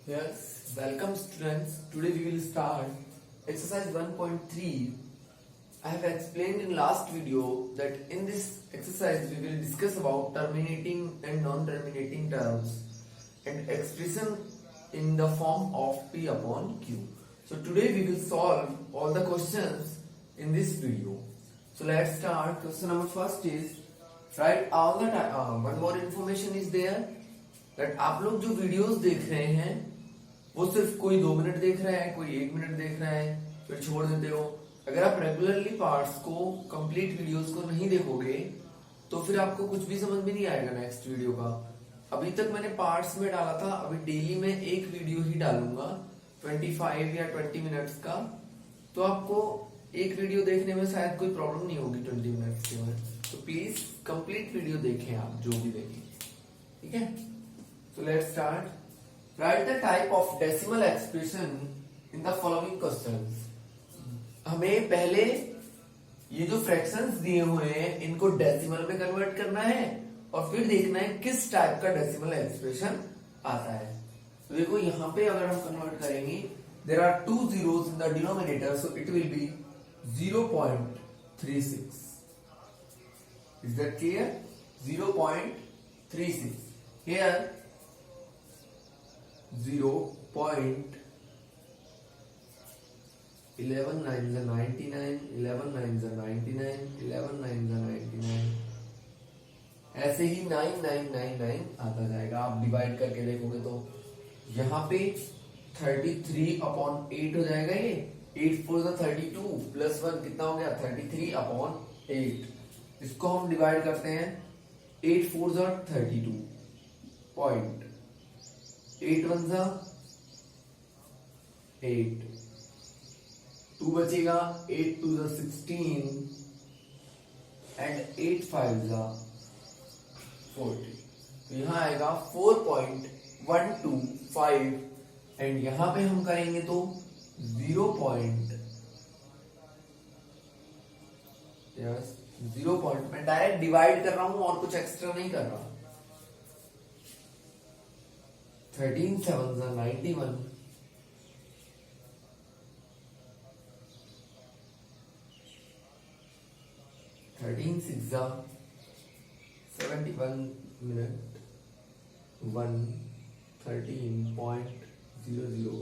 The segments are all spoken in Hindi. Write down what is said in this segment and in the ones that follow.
Yes, welcome students. Today we will start exercise 1.3. I have explained in last video that in this exercise we will discuss about terminating and non-terminating terms and expression in the form of P upon Q. So today we will solve all the questions in this video. So let's start. Question number first is write all the time. One more information is there that आप लोग जो वीडियोस देख रहे हैं वो सिर्फ कोई 2 मिनट देख रहा है, कोई 1 मिनट देख रहा है, फिर छोड़ देते हो। अगर आप रेगुलरली पार्ट्स को, कंप्लीट वीडियोस को नहीं देखोगे तो फिर आपको कुछ भी समझ में नहीं आएगा नेक्स्ट वीडियो का। अभी तक मैंने पार्ट्स में डाला था, अभी डेली में एक वीडियो ही डालूंगा 25 या 20 मिनट्स का, तो आपको एक वीडियो देखने में शायद कोई प्रॉब्लम नहीं होगी 20 मिनट्स के में। तो प्लीज कंप्लीट वीडियो देखें आप, जो भी देखें, ठीक है। So let's start. Write the type of decimal expression in the following questions. हमें पहले ये जो फ्रैक्शंस दिए हुए हैं इनको डेसिमल में कन्वर्ट करना है और फिर देखना है किस टाइप का डेसिमल एक्सप्रेशन आता है। तो देखो यहाँ पे अगर हम कन्वर्ट करेंगे, there are 2 zeros in the denominator, so it will be 0.36. Is that clear? 0.36. Here 0.11 9s are 99, 11 9s are 99, 11 9s are 99, ऐसे ही 9999 आता जाएगा। आप डिवाइड करके देखोगे तो यहाँ पे 33/8 हो जाएगा। ये 8 4 32 प्लस 1 कितना हो गया 33/8। इसको हम डिवाइड करते हैं 8 4 32 पॉइंट 8 1 8, 2 बचेगा, 8 2 16 एंड 8 5 40। तो यहां आएगा 4.125 एंड यहां पे हम करेंगे तो 0. मैं डायरेक्ट डिवाइड कर रहा हूं और कुछ एक्स्ट्रा नहीं कर रहा। 13 7s are 91, 13 6s are 71 minute 113.00।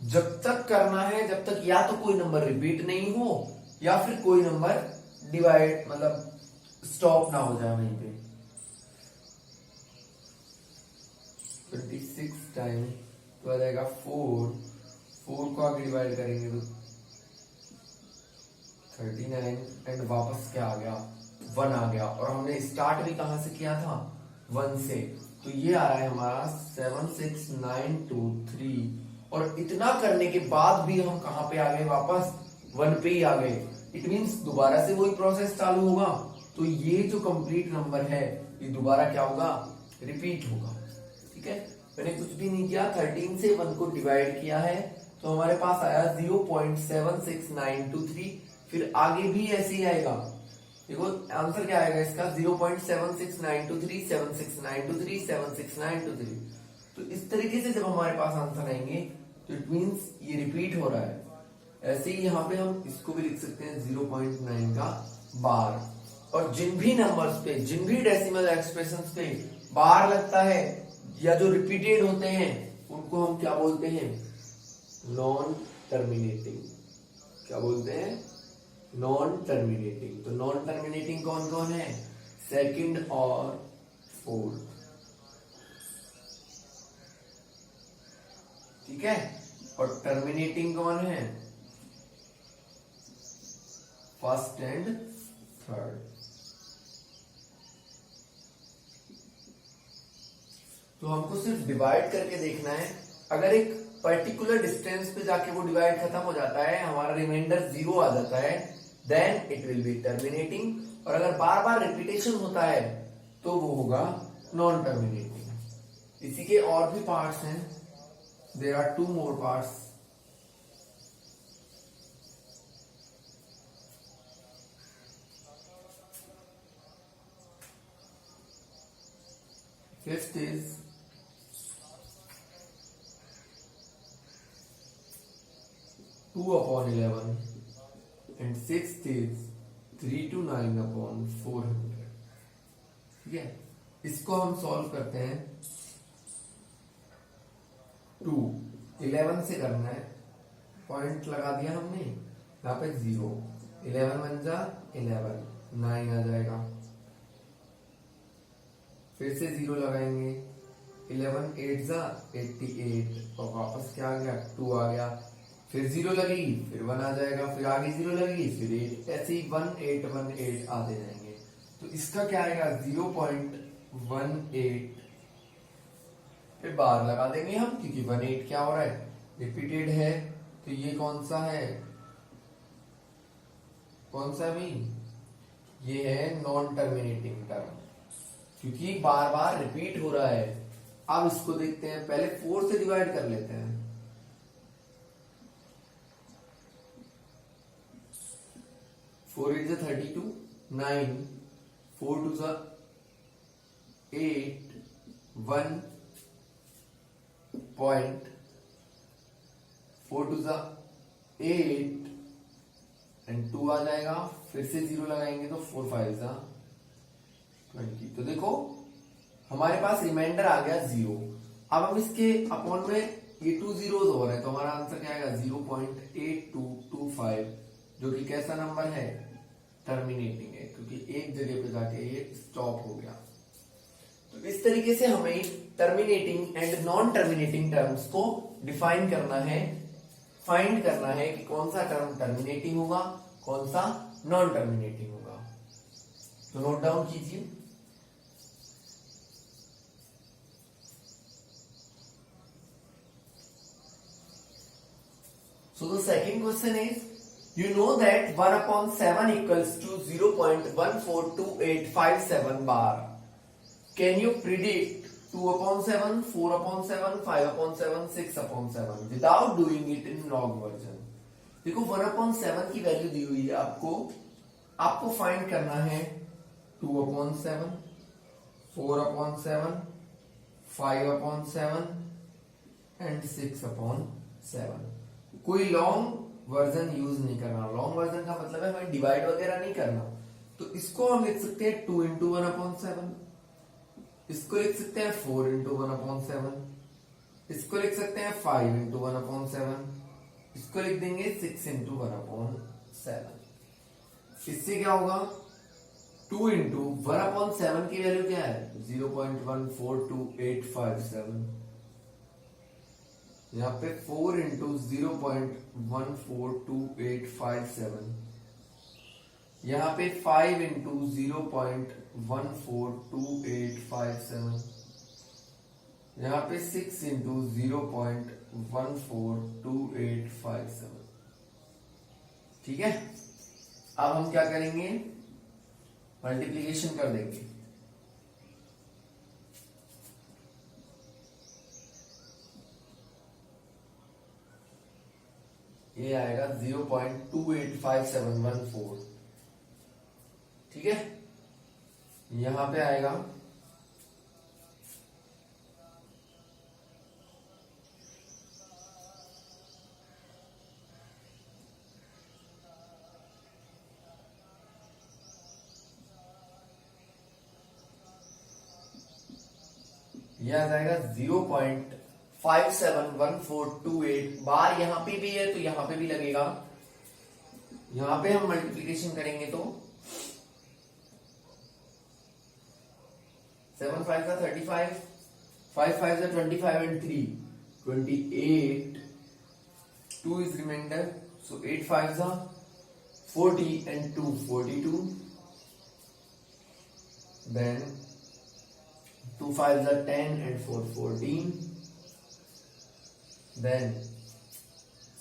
जब तक करना है जब तक या तो कोई नंबर रिपीट नहीं हो या फिर कोई नंबर डिवाइड मतलब स्टॉप ना हो जाए वहीं पे। 26 टाइम तो आ जाएगा 4 को आगे डिवाइड करेंगे तो 39 एंड वापस क्या आ गया 1 आ गया। और हमने स्टार्ट भी कहां से किया था 1 से, तो ये आ रहा है हमारा 76923। और इतना करने के बाद भी हम कहां पे आ गए वापस 1 पे ही आ गए। इट मींस दोबारा से वही प्रोसेस चालू होगा। तो ये जो कंप्लीट नंबर है ये दोबारा क्या होगा रिपीट होगा, ठीक है। मैंने कुछ भी नहीं किया, 13 से 1 को डिवाइड किया है तो हमारे पास आया 0.76923। फिर आगे भी ऐसे ही आएगा। देखो आंसर क्या आएगा इसका 0.76923 76923 76923। तो इस तरीके से जब हमारे पास आंसर आएंगे तो इट मींस ये रिपीट हो रहा है। ऐसे ही यहाँ पे हम इसको भी लिख सकते हैं 0.9 का बार। और जिन भी नंबर्स पे, जिन भी डेसिमल एक्सप्रेशंस पे बार लगता है या जो रिपीटेड होते हैं उनको हम क्या बोलते हैं नॉन टर्मिनेटिंग। क्या बोलते हैं नॉन टर्मिनेटिंग। तो नॉन टर्मिनेटिंग कौन कौन है सेकंड और फोर्थ, ठीक है। और टर्मिनेटिंग कौन है फर्स्ट एंड थर्ड। तो हमको सिर्फ डिवाइड करके देखना है। अगर एक पर्टिकुलर डिस्टेंस पे जाके वो डिवाइड खत्म हो जाता है, हमारा रिमाइंडर 0 आ जाता है, then it will be terminating. और अगर बार बार रिपीटेशन होता है तो वो होगा नॉन टर्मिनेटिंग। इसी के और भी पार्ट्स हैं, there are 2 more parts. Fifth is 2/11 and sixth is 3 to 9 upon 400। ठीक है, इसको हम सॉल्व करते हैं। 11 से करना है, पॉइंट लगा दिया हमने, यहाँ पे 0, 11 बन जा 11, 9 आ जाएगा, फिर से 0 लगाएंगे, 11 8 जा 88 और वापस क्या आ गया 2 आ गया, फिर 0 लगेगी फिर 1 आ जाएगा, फिर आगे 0 लगेगी फिर 8, ऐसे ही 1 8 1 8 आते जाएंगे। तो इसका क्या आएगा 0.18, फिर बार लगा देंगे हम क्योंकि 18 क्या हो रहा है रिपीटेड है। तो ये कौन सा है, कौन सा मीन, ये है नॉन टर्मिनेटिंग टर्म क्योंकि बार बार रिपीट हो रहा है। अब इसको देखते हैं, पहले 4 से डिवाइड कर लेते हैं। 4 8 32, 9, 4 2 8, 1 पॉइंट, 4 2 8 एंड 2 आ जाएगा, फिर से 0 लगाएंगे तो 4 5 20। तो देखो हमारे पास रिमाइंडर आ गया 0। अब हम इसके अपॉन में ये 2 zeros हो रहे हैं तो हमारा आंसर क्या आएगा 0.8225, जो कि कैसा नंबर है टर्मिनेटिंग है क्योंकि एक जगह पे जाके ये स्टॉप हो गया। तो इस तरीके से हमें terminating and non terminating terms को डिफाइन करना है, फाइंड करना है कि कौन सा टर्म टर्मिनेटिंग होगा कौन सा नॉन टर्मिनेटिंग होगा। तो नोट डाउन कीजिए। So the second question is, you know that 1/7 equals to 0.142857 bar. Can you predict 2/7, 4/7, 5/7, 6/7 without doing it in log version? देखो 1/7 की वैल्यू दी हुई है आपको फाइंड करना है 2/7, 4/7, 5/7 एंड 6/7। कोई लॉन्ग वर्जन यूज नहीं करना। लॉन्ग वर्जन का मतलब है हमें डिवाइड वगैरह नहीं करना। तो इसको हम लिख सकते हैं 2 into 1/7, इसको लिख सकते हैं 4 into 1/7, इसको लिख सकते हैं 5 into 1/7, इसको लिख देंगे 6 into 1/7। इससे क्या होगा 2 into 1/7 की वैल्यू क्या है 0.142857, यहाँ पे 4 into 0.142857, यहाँ पे 5 into 0.142857, यहाँ पे 6 into 0.142857। ठीक है, अब हम क्या करेंगे मल्टीप्लीकेशन कर देंगे। ये आएगा 0.285714। ठीक है, यहां पे आएगा यह आ जाएगा 0.571428 बार। यहां पे भी है तो यहां पे भी लगेगा। यहां पे हम मल्टीप्लीकेशन करेंगे तो 7 5 35, 5 5 25 and 3 28, 2 is remainder, so 8 5 40 and 2 42, then 2 5 10 and 4 14, then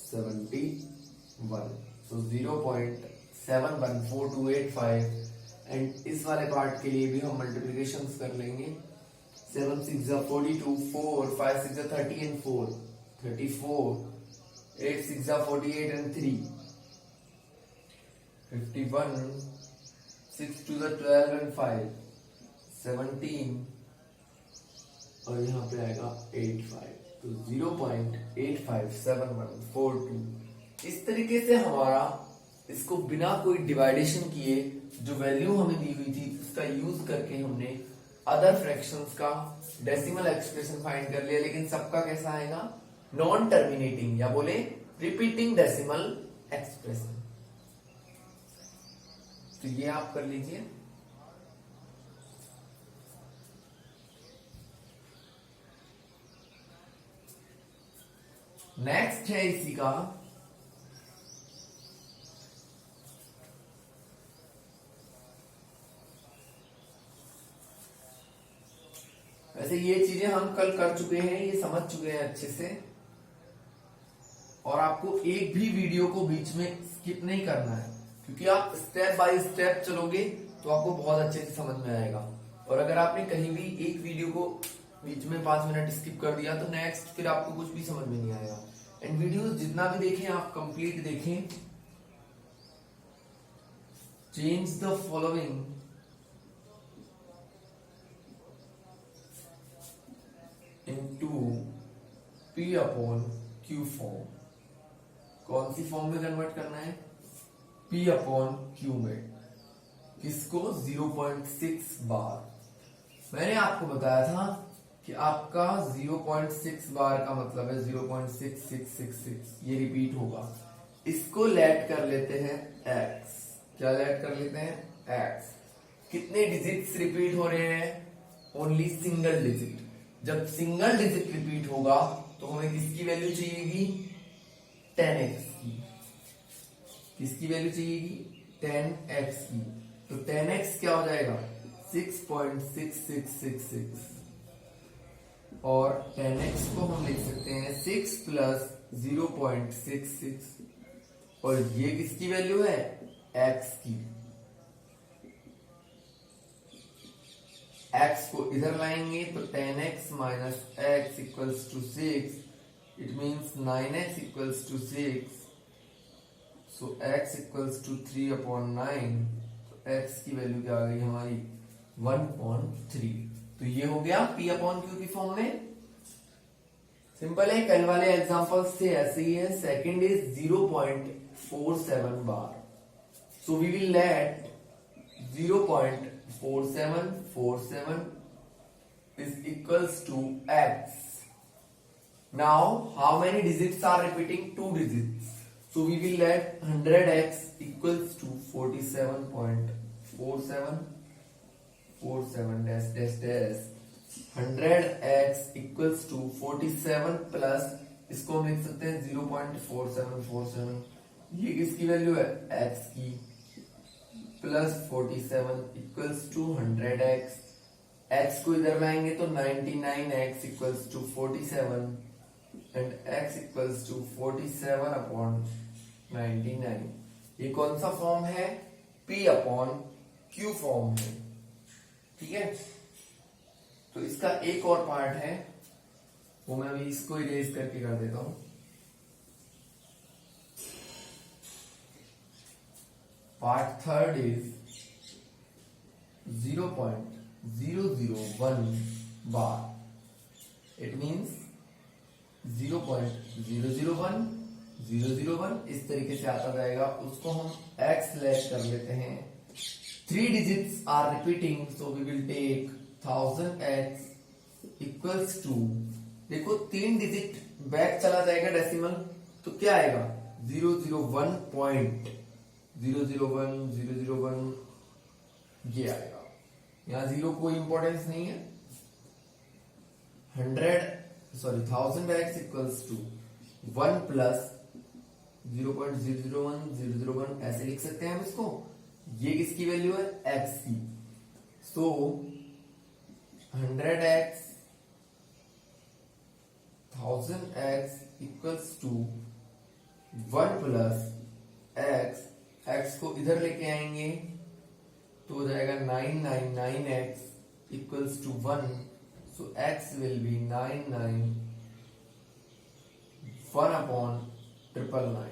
71. So 0.714285 and इस वाले पार्ट के लिए भी हम मल्टीप्लीकेशन कर लेंगे. 7 6 42, 4 5 6 30 and 4 34, 8 6 48 and 3 51, 6 2 12 and 5 17 और यहाँ पे आएगा 85. तो 0.857142. इस तरीके से हमारा इसको बिना कोई डिवाइडेशन किए जो वैल्यू हमें दी हुई थी उसका यूज करके हमने अदर फ्रैक्शंस का डेसिमल एक्सप्रेशन फाइंड कर लिया. लेकिन सबका कैसा आएगा? नॉन टर्मिनेटिंग या बोले रिपीटिंग डेसिमल एक्सप्रेशन. तो ये आप कर लीजिए. नेक्स्ट है इसी का वैसे ये चीजें हम कल कर चुके हैं, ये समझ चुके हैं अच्छे से, और आपको एक भी वीडियो को बीच में स्किप नहीं करना है क्योंकि आप स्टेप बाय स्टेप चलोगे तो आपको बहुत अच्छे से समझ में आएगा. और अगर आपने कहीं भी एक वीडियो को बीच में 5 मिनट स्किप कर दिया तो नेक्स्ट फिर आपको कुछ भी समझ में नहीं आएगा. एंड वीडियोस जितना भी देखें आप कंप्लीट देखें. Change the following into P upon Q form. कौन सी फॉर्म में कन्वर्ट करना है? P अपॉन Q में. किसको? 0.6 बार. मैंने आपको बताया था कि आपका 0.6 बार का मतलब है 0.6666. ये रिपीट होगा. इसको लेट कर लेते हैं x. क्या लेट कर लेते हैं? x. कितने डिजिट्स रिपीट हो रहे हैं? Only single digit. जब सिंगल डिजिट रिपीट होगा तो हमें किसकी वैल्यू चाहिएगी? 10x की. किसकी वैल्यू चाहिएगी? 10x की. तो 10x क्या हो जाएगा? 6.6666. और 10x को हम लिख सकते हैं 6 प्लस 0.66. और ये किसकी वैल्यू है? x की. x को इधर लाएंगे तो 10x minus x equals to 6. It means 9x equals to 6. So x equals to 3 upon 9. तो x की वैल्यू क्या आ गई हमारी? 1.3. तो ये हो गया P अपॉन Q की फॉर्म में. सिंपल है. कल वाले एग्जांपल्स से ऐसे ही है. Second is 0.47 bar. So we will let 0.4747 is equals to x. Now, how many digits are repeating? 2 digits. So we will let 100x equals to 47.47 dash dash dash. 100x equals to 47 plus इसको हम लिख सकते हैं 0.4747. ये किसकी वैल्यू है? x की. Plus 47 equals to 100x. x को इधर लाएंगे तो 99x equals to 47 and x equals to 47 upon 99. ये कौन सा फॉर्म है? P अपॉन Q फॉर्म है. ठीक है. तो इसका एक और पार्ट है वो मैं अभी इसको इरेज करके कर देता हूं. Part third is 0.001 bar. It means 0.001001 इस तरीके से आता जाएगा. उसको हम x लेट कर लेते हैं. 3 digits are repeating, so we will take 1000x equals to. देखो 3 डिजिट बैक चला जाएगा डेसिमल तो क्या आएगा? 001.001 ये आएगा. यहां 0 कोई इंपॉर्टेंस नहीं है. 1000x इक्वल्स टू 1 प्लस 0.001001 ऐसे लिख सकते हैं हम इसको. ये किसकी वैल्यू है? x की. So 100x 1000x equals to 1 plus x, x को इधर लेके आएंगे तो हो जाएगा 999x equals to 1, so x will be 99 1 upon 999।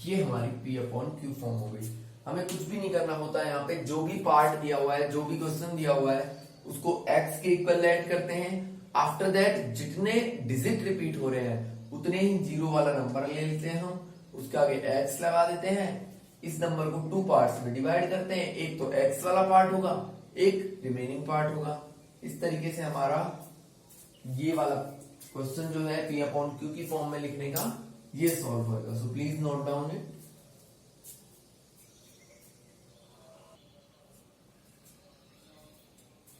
ये हमारी p अपॉन q फॉर्म हो गई। हमें कुछ भी नहीं करना होता है, यहाँ पे जो भी पार्ट दिया हुआ है, जो भी क्वेश्चन दिया हुआ है उसको x के इक्वल ऐड करते हैं। आफ्टर दैट जितने डिजिट रिपीट हो रहे हैं उतने ही जीरो वाला नंबर ले लेते हैं हम, उसके आगे x लगा देते हैं। इस नंबर को 2 पार्ट्स में डिवाइड करते हैं, एक तो x वाला पार्ट होगा, एक रिमेनिंग पार्ट होगा। इस तरीके से हमारा ये वाला क्वेश्चन जो है p अपॉन q की फॉर्म में लिखने का ये सॉल्व होगा। So please note down it.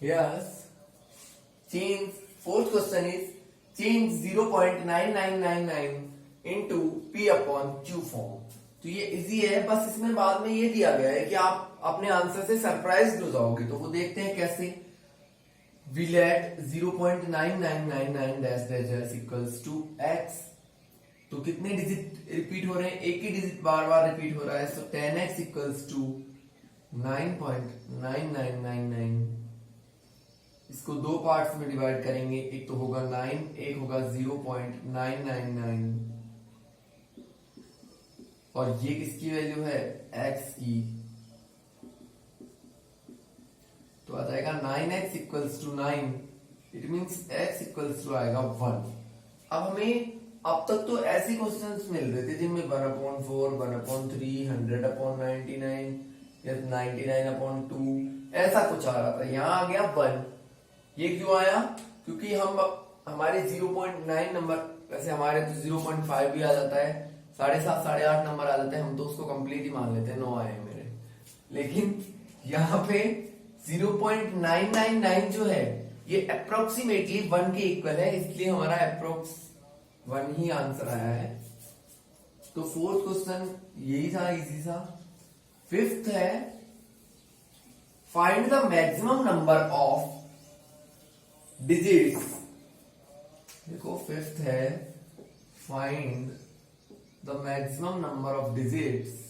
Yes. Change. Fourth question is change 0.9999 into p upon q form. तो ये इजी है, बस इसमें बाद में ये दिया गया है कि आप अपने आंसर से सरप्राइज हो जाओगे। तो वो देखते हैं कैसे। We let 0.9999 dash dash dash equals to x. तो कितने डिजिट रिपीट हो रहे हैं? एक ही डिजिट बार बार रिपीट हो रहा है। सो 10x इक्वल्स टू 9.9999। इसको 2 पार्ट्स में डिवाइड करेंगे, एक तो होगा 9, एक होगा 0.999। और ये किसकी वैल्यू है? x की। तो आ जाएगा 9x equals to 9, it means x equals to आएगा 1। अब हमें अब तक तो ऐसे क्वेश्चंस मिल रहे थे जिनमें 1/4, 1/3, 100/99 या 99/2 ऐसा कुछ आ रहा था। यहाँ आ गया 1। ये क्यों आया? क्योंकि हम हमारे 0.9 नंबर, वैसे हमारे तो 0.5 भी आ जाता है, 7.5 8.5 नंबर आ जाते हैं, हम तो उसको कंप्लीट ही मान लेते हैं, 9 आए मेरे। लेकिन यहाँ पे 0.999 जो है ये अप्रोक्सीमेटली 1 के इक्वल है, इसलिए हमारा अप्रोक्स 1 ही आंसर आया है। तो फोर्थ क्वेश्चन यही था, इजी था। फिफ्थ है find the maximum number of digits. देखो फिफ्थ है find the maximum number of digits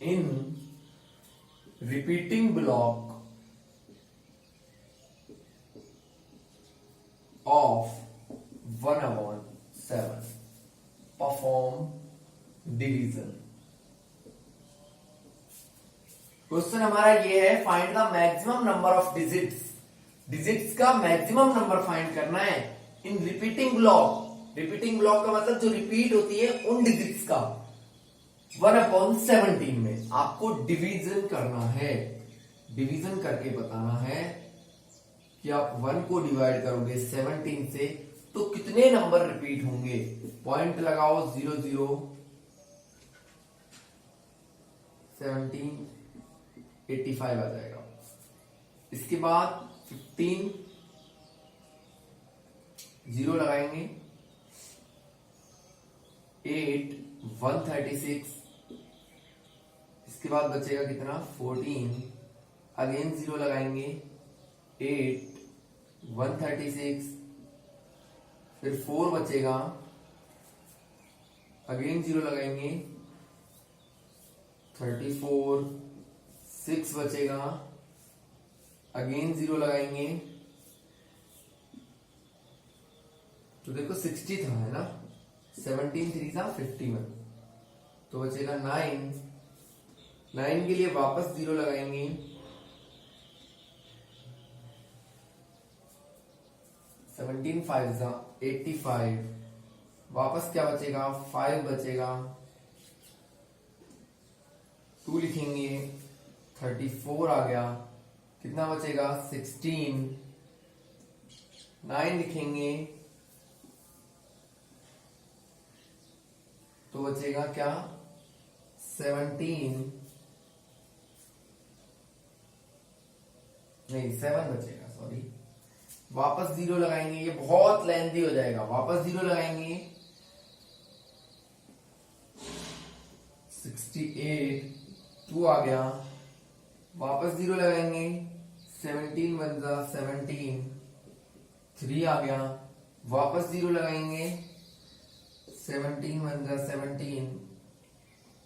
in repeating block of 1/7. Perform division. Question हमारा ये है find the maximum number of digits. Digits का मैक्सिमम नंबर फाइंड करना है इन रिपीटिंग ब्लॉक। रिपीटिंग ब्लॉक का मतलब जो रिपीट होती है उन डिजिट्स का 1/17 में आपको डिवीजन करना है। डिवीजन करके बताना है कि आप 1 को डिवाइड करोगे 17 से तो कितने नंबर रिपीट होंगे। पॉइंट लगाओ 0 0 17 85 आ जाएगा। इसके बाद 15 0 लगाएंगे, 8 136, इसके बाद बचेगा कितना 14, अगेन 0 लगाएंगे, 8 136, फिर 4 बचेगा, अगेन 0 लगाएंगे, 34, 6 बचेगा, अगेन 0 लगाएंगे। तो देखो 60 था, है ना, 17 3 था 51, तो बचेगा 9 के लिए वापस 0 लगाएंगे, 17 5 था 85, वापस क्या बचेगा 5 बचेगा, 2 लिखेंगे, 34 आ गया, कितना बचेगा 16, 9 लिखेंगे तो बचेगा क्या 17, नहीं 7 बचेगा, सॉरी, वापस 0 लगाएंगे, ये बहुत लेंथी हो जाएगा, वापस 0 लगाएंगे, 68, 2 आ गया, वापस 0 लगाएंगे, 17 बन जा 17, 3 आ गया, वापस 0 लगाएंगे, 17 बन जा 17,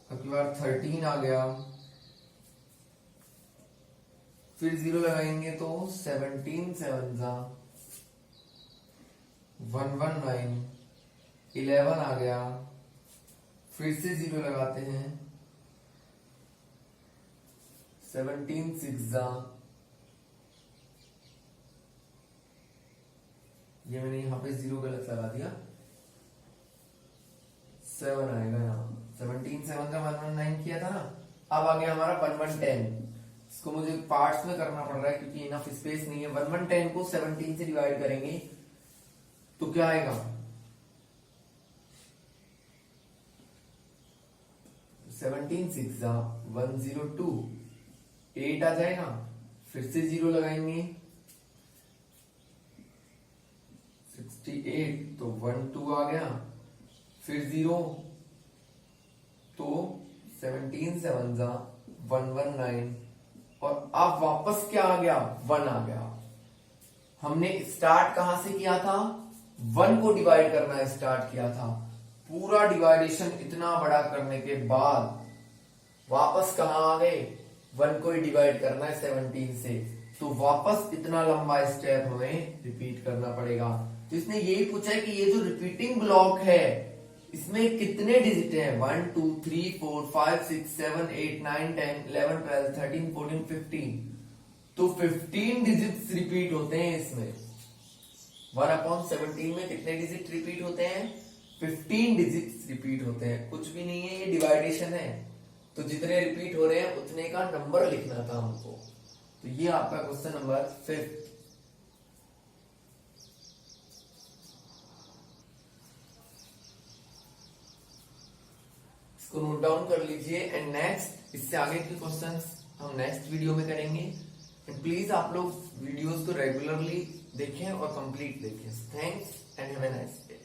अब की बार 13 आ गया, फिर 0 लगाएंगे तो 17 से बन जा 119, 11 आ गया, फिर से 0 लगाते हैं, 17 6 जा, ये मैंने यहाँ पे 0 गलत लगा दिया, 7 आएगा यहाँ, 17 7 का 119 किया था ना। अब आ गया हमारा 1110, इसको मुझे पार्ट्स में करना पड़ रहा है क्योंकि इनफ स्पेस नहीं है। 1110 को 17 से डिवाइड करेंगे तो क्या आएगा, 17 6 जा 102, 8 आ जाएगा, फिर से 0 लगाएंगे, 68 तो 12 आ गया, फिर 0 तो 17 से 1 जा 119, और अब वापस क्या आ गया, 1 आ गया। हमने स्टार्ट कहां से किया था, 1 को डिवाइड करना स्टार्ट किया था। पूरा डिवाइडेशन इतना बड़ा करने के बाद वापस कहां आ गए, 1 को ही डिवाइड करना है 17 से, तो वापस इतना लंबा स्टेप हमें रिपीट करना पड़ेगा। तो इसने यही पूछा है कि ये जो रिपीटिंग ब्लॉक है इसमें कितने डिजिट हैं, 1 2 3 4 5 6 7 8 9 10 11 12 13 14 15, तो 15 डिजिट्स रिपीट होते हैं इसमें। 1/17 में कितने डिजिट रिपीट होते हैं, 15 डिजिट्स रिपीट होते हैं। कुछ भी नहीं है, ये डिवाइडेशन है, तो जितने रिपीट हो रहे हैं उतने का नंबर लिखना था हमको। तो ये आपका क्वेश्चन नंबर 5। इसको नोट डाउन कर लीजिए एंड नेक्स्ट इससे आगे के क्वेश्चंस हम नेक्स्ट वीडियो में करेंगे। एंड प्लीज आप लोग वीडियोस को रेगुलरली देखें और कंप्लीट देखें। Thanks and have a nice day.